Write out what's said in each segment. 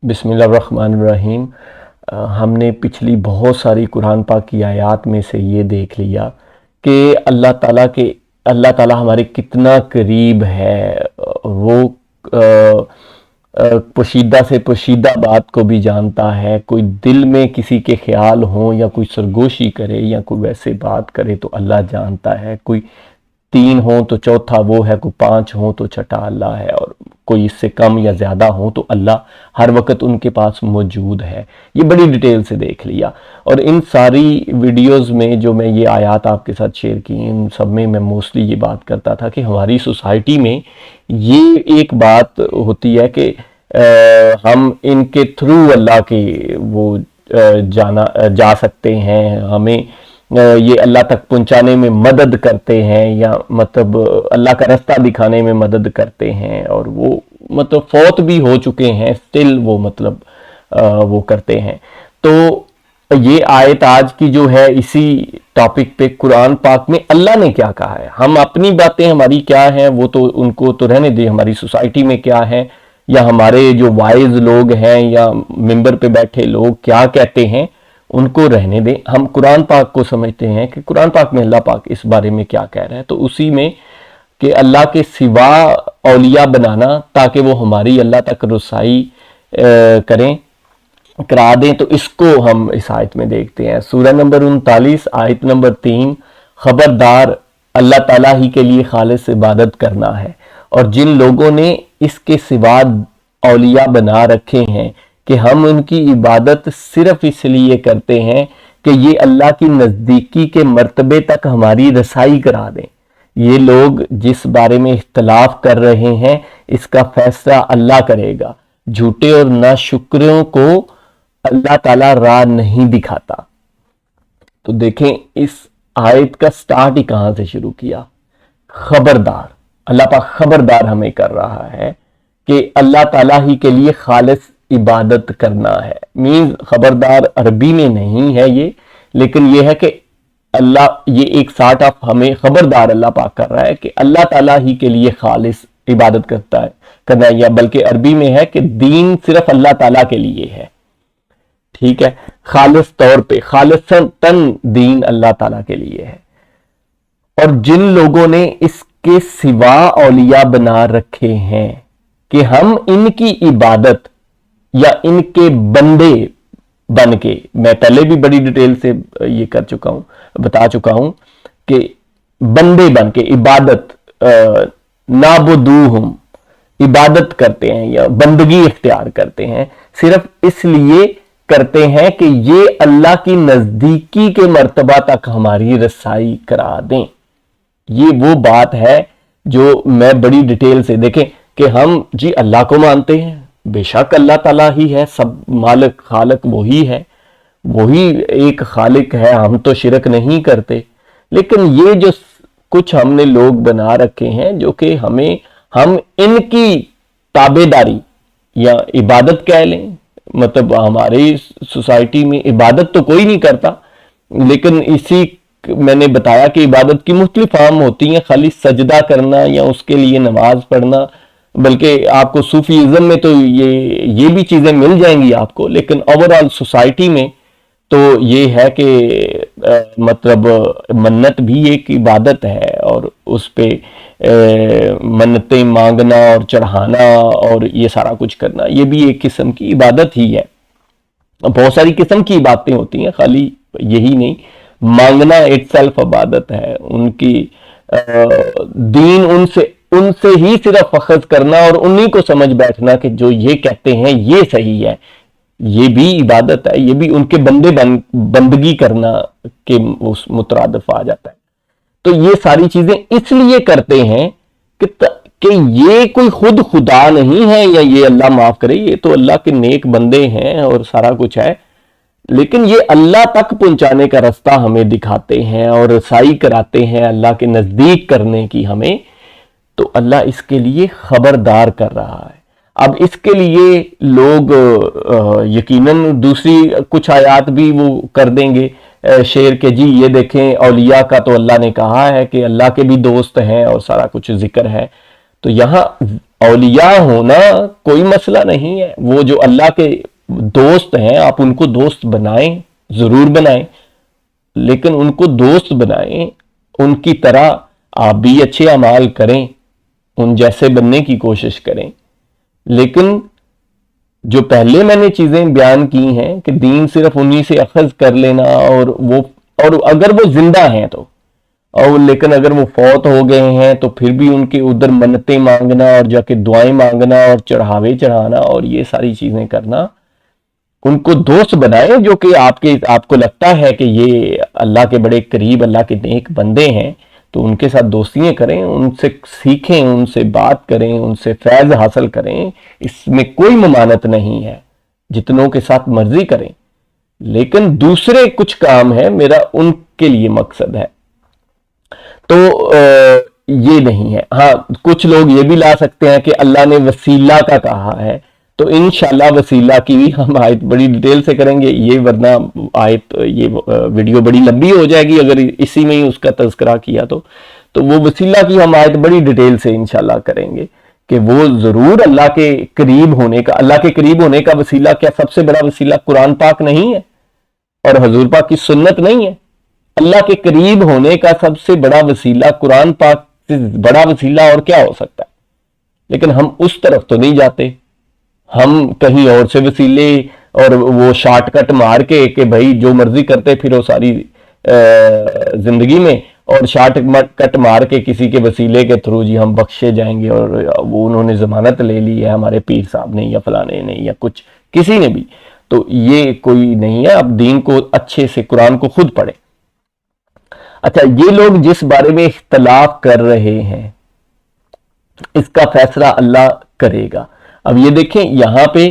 बिस्मिल्लाहिर्रहमानिर्रहीम। हमने पिछली बहुत सारी कुरान पाक की आयत में से ये देख लिया कि अल्लाह ताला हमारे कितना करीब है। वो पोशीदा से पोशीदा बात को भी जानता है। कोई दिल में किसी के ख्याल हो या कोई सरगोशी करे या कोई वैसे बात करे तो अल्लाह जानता है। कोई 3 हो तो चौथा वो है, कोई 5 हो तो छठा अल्लाह है, और कोई इससे कम या ज़्यादा हो तो अल्लाह हर वक्त उनके पास मौजूद है। ये बड़ी डिटेल से देख लिया। और इन सारी वीडियोस में जो मैं ये आयत आपके साथ शेयर की, इन सब में मैं मोस्टली ये बात करता था कि हमारी सोसाइटी में ये एक बात होती है कि हम इनके थ्रू अल्लाह के वो जा सकते हैं, हमें ये अल्लाह तक पहुंचाने में मदद करते हैं, या मतलब अल्लाह का रास्ता दिखाने में मदद करते हैं। और वो मतलब फौत भी हो चुके हैं, स्टिल वो मतलब वो करते हैं। तो ये आयत आज की जो है इसी टॉपिक पे कुरान पाक में अल्लाह ने क्या कहा है। हम अपनी बातें हमारी क्या हैं वो तो उनको तो रहने दे, हमारी सोसाइटी में क्या है या हमारे जो वाइज लोग हैं या मिंबर पे बैठे लोग क्या कहते हैं उनको रहने दें। हम कुरान पाक को समझते हैं कि कुरान पाक में अल्लाह पाक इस बारे में क्या कह रहा है। तो उसी में कि अल्लाह के सिवा औलिया बनाना ताकि वो हमारी अल्लाह तक रसाई करा दें, तो इसको हम इस आयत में देखते हैं। सूरह नंबर 39 आयत नंबर 3, खबरदार अल्लाह ताला ही के लिए खालिस इबादत करना है। और जिन लोगों ने इसके सिवा औलिया बना रखे हैं कि हम उनकी इबादत सिर्फ इसलिए करते हैं कि ये अल्लाह की नज़दीकी के मर्तबे तक हमारी रसाई करा दें। ये लोग जिस बारे में इख्तलाफ कर रहे हैं इसका फैसला अल्लाह करेगा। झूठे और नाशुक्रों को अल्लाह ताला राह नहीं दिखाता। तो देखें इस आयत का स्टार्ट ही कहां से शुरू किया। खबरदार, अल्लाह पाक खबरदार हमें कर रहा है कि अल्लाह ताला ही के लिए खालिस इबादत करना है। मीन्स खबरदार अरबी में नहीं है ये, लेकिन ये है कि अल्लाह, ये एक सार्ट ऑफ हमें खबरदार अल्लाह पाक कर रहा है कि अल्लाह ताला ही के लिए खालिस इबादत करना है, या बल्कि अरबी में है कि दीन सिर्फ अल्लाह ताला के लिए है। ठीक है, खालिस तौर पे, खालिसन दीन अल्लाह ताला के लिए है। और जिन लोगों ने इसके सिवा औलिया बना रखे हैं कि हम इनकी इबादत या इनके बंदे बन के, मैं पहले भी बड़ी डिटेल से ये बता चुका हूं कि बंदे बन के इबादत, नाबुदूहुम, इबादत करते हैं या बंदगी इख्तियार करते हैं, सिर्फ इसलिए करते हैं कि ये अल्लाह की नजदीकी के मर्तबा तक हमारी रसाई करा दें। ये वो बात है जो मैं बड़ी डिटेल से, देखें कि हम जी अल्लाह को मानते हैं, बेशक अल्लाह ताला ही है, सब मालिक खालिक वही है, वही एक खालिक है, हम तो शिरक नहीं करते। लेकिन ये जो कुछ हमने लोग बना रखे हैं जो कि हम इनकी ताबेदारी या इबादत कह लें, मतलब हमारी सोसाइटी में इबादत तो कोई नहीं करता, लेकिन इसी मैंने बताया कि इबादत की मुख्तलिफ फॉर्म होती हैं, खाली सजदा करना या उसके लिए नमाज पढ़ना, बल्कि आपको सूफीज़म में तो ये भी चीज़ें मिल जाएंगी आपको। लेकिन ओवरऑल सोसाइटी में तो ये है कि मतलब मन्नत भी एक इबादत है, और उस पे मन्नतें मांगना और चढ़ाना और ये सारा कुछ करना ये भी एक किस्म की इबादत ही है। बहुत सारी किस्म की बातें होती हैं, खाली यही नहीं, मांगना इटसेल्फ इबादत है। उनकी दीन उनसे ही सिर्फ अखज़ करना और उन्हीं को समझ बैठना कि जो ये कहते हैं ये सही है, ये भी इबादत है। ये भी उनके बंदगी करना के उस मुतरादिफ आ जाता है। तो ये सारी चीजें इसलिए करते हैं कि ये कोई खुद खुदा नहीं है, या ये अल्लाह माफ करे, ये तो अल्लाह के नेक बंदे हैं और सारा कुछ है, लेकिन ये अल्लाह तक पहुंचाने का रास्ता हमें दिखाते हैं और रसाई कराते हैं अल्लाह के नजदीक करने की हमें। तो अल्लाह इसके लिए खबरदार कर रहा है। अब इसके लिए लोग यकीनन दूसरी कुछ आयत भी वो कर देंगे शेर के, जी ये देखें औलिया का तो अल्लाह ने कहा है कि अल्लाह के भी दोस्त हैं और सारा कुछ जिक्र है। तो यहाँ औलिया होना कोई मसला नहीं है, वो जो अल्लाह के दोस्त हैं आप उनको दोस्त बनाएं, जरूर बनाएं, लेकिन उनको दोस्त बनाएं, उनकी तरह आप भी अच्छे अमाल करें, उन जैसे बनने की कोशिश करें। लेकिन जो पहले मैंने चीजें बयान की हैं कि दीन सिर्फ उन्हीं से अखज कर लेना, और अगर वो जिंदा हैं तो, और लेकिन अगर वो फौत हो गए हैं तो फिर भी उनके उधर मन्नतें मांगना और जाके दुआएं मांगना और चढ़ावे चढ़ाना और ये सारी चीजें करना, उनको दोस्त बनाए जो कि आपको लगता है कि ये अल्लाह के बड़े करीब, अल्लाह के नेक बंदे हैं, तो उनके साथ दोस्तियां करें, उनसे सीखें, उनसे बात करें, उनसे फैज़ हासिल करें, इसमें कोई ममानत नहीं है, जितनों के साथ मर्जी करें। लेकिन दूसरे कुछ काम है मेरा उनके लिए मकसद है, तो ये नहीं है। हाँ, कुछ लोग ये भी ला सकते हैं कि अल्लाह ने वसीला का कहा है, तो इंशाल्लाह वसीला की भी हम आयत बड़ी डिटेल से करेंगे, ये वरना आयत ये वीडियो बड़ी लंबी हो जाएगी अगर इसी में ही उसका तज़किरा किया तो वो वसीला की हम आयत बड़ी डिटेल से इंशाल्लाह करेंगे कि वो जरूर अल्लाह के करीब होने का, अल्लाह के करीब होने का वसीला क्या सबसे बड़ा वसीला कुरान पाक नहीं है और हजूर पाक की सुन्नत नहीं है? अल्लाह के करीब होने का सबसे बड़ा वसीला कुरान पाक से बड़ा वसीला और क्या हो सकता है? लेकिन हम उस तरफ तो नहीं जाते, हम कहीं और से वसीले और वो शॉर्टकट मार के कि भाई जो मर्जी करते फिरो सारी जिंदगी में, और शॉर्टकट मार के किसी के वसीले के थ्रू जी हम बख्शे जाएंगे और वो उन्होंने जमानत ले ली है हमारे पीर साहब ने या फलाने ने या कुछ किसी ने भी, तो ये कोई नहीं है। आप दीन को अच्छे से, कुरान को खुद पढ़े। अच्छा, ये लोग जिस बारे में इख्तलाफ कर रहे हैं इसका फैसला अल्लाह करेगा। अब ये देखें, यहां पे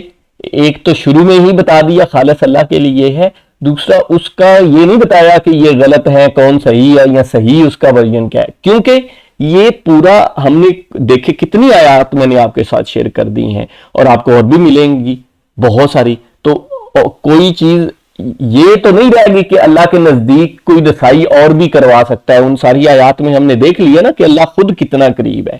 एक तो शुरू में ही बता दिया खालिस अल्लाह के लिए है, दूसरा उसका ये नहीं बताया कि ये गलत है, कौन सही है या सही उसका वर्जन क्या है, क्योंकि ये पूरा हमने देखे कितनी आयात मैंने आपके साथ शेयर कर दी हैं और आपको और भी मिलेंगी बहुत सारी, तो कोई चीज ये तो नहीं रहेगी कि अल्लाह के नजदीक कोई रसाई और भी करवा सकता है। उन सारी आयात में हमने देख लिया ना कि अल्लाह खुद कितना करीब है,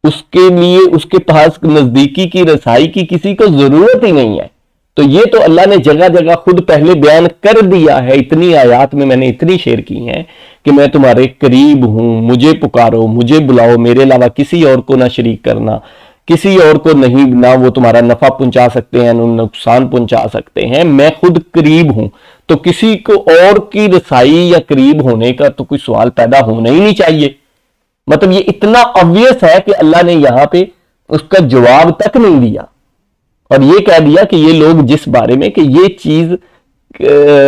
उसके लिए उसके पास नजदीकी की रसाई की किसी को जरूरत ही नहीं है। तो ये तो अल्लाह ने जगह जगह खुद पहले बयान कर दिया है, इतनी आयात में मैंने इतनी शेयर की हैं कि मैं तुम्हारे करीब हूं, मुझे पुकारो, मुझे बुलाओ, मेरे अलावा किसी और को ना शरीक करना, किसी और को नहीं, ना वो तुम्हारा नफा पहुंचा सकते हैं ना नुकसान पहुंचा सकते हैं, मैं खुद करीब हूं। तो किसी को और की रसाई या करीब होने का तो कोई सवाल पैदा होना ही नहीं चाहिए। मतलब ये इतना ऑब्वियस है कि अल्लाह ने यहां पे उसका जवाब तक नहीं दिया और ये कह दिया कि ये लोग जिस बारे में कि ये चीज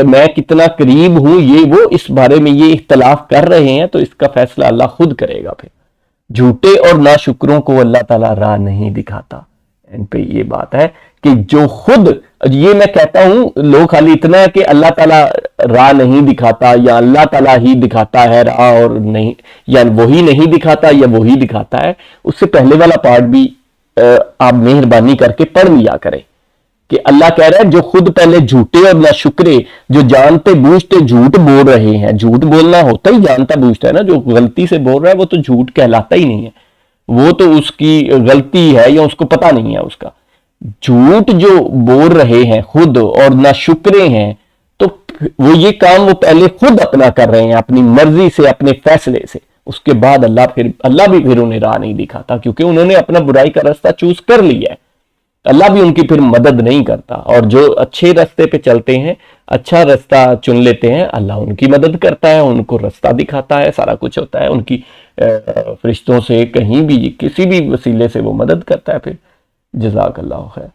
मैं कितना करीब हूं, ये वो इस बारे में ये इख्तलाफ कर रहे हैं, तो इसका फैसला अल्लाह खुद करेगा। फिर झूठे और नाशुकरों को अल्लाह ताला राह नहीं दिखाता। इन पे ये बात है कि जो खुद, ये मैं कहता हूं, लोग खाली इतना है कि अल्लाह ताला राह नहीं दिखाता या अल्लाह ताला ही दिखाता है राह और नहीं, या वही नहीं दिखाता या वही दिखाता है, उससे पहले वाला पार्ट भी आप मेहरबानी करके पढ़ लिया करें कि अल्लाह कह रहा है जो खुद पहले झूठे और नाशुक्रे, जो जानते बूझते झूठ बोल रहे हैं। झूठ बोलना होता ही जानता बूझता है ना, जो गलती से बोल रहा है वो तो झूठ कहलाता ही नहीं है, वो तो उसकी गलती है या उसको पता नहीं है उसका। झूठ जो बोल रहे हैं खुद और नाशुक्रे हैं, तो वो ये काम वो पहले खुद अपना कर रहे हैं अपनी मर्जी से, अपने फैसले से। उसके बाद अल्लाह भी फिर उन्हें राह नहीं दिखाता, क्योंकि उन्होंने अपना बुराई का रास्ता चूज कर लिया है। अल्लाह भी उनकी फिर मदद नहीं करता, और जो अच्छे रास्ते पे चलते हैं, अच्छा रास्ता चुन लेते हैं, अल्लाह उनकी मदद करता है, उनको रास्ता दिखाता है, सारा कुछ होता है, उनकी फरिश्तों से कहीं भी किसी भी वसीले से वो मदद करता है। फिर जज़ाकल्लाहु खैर।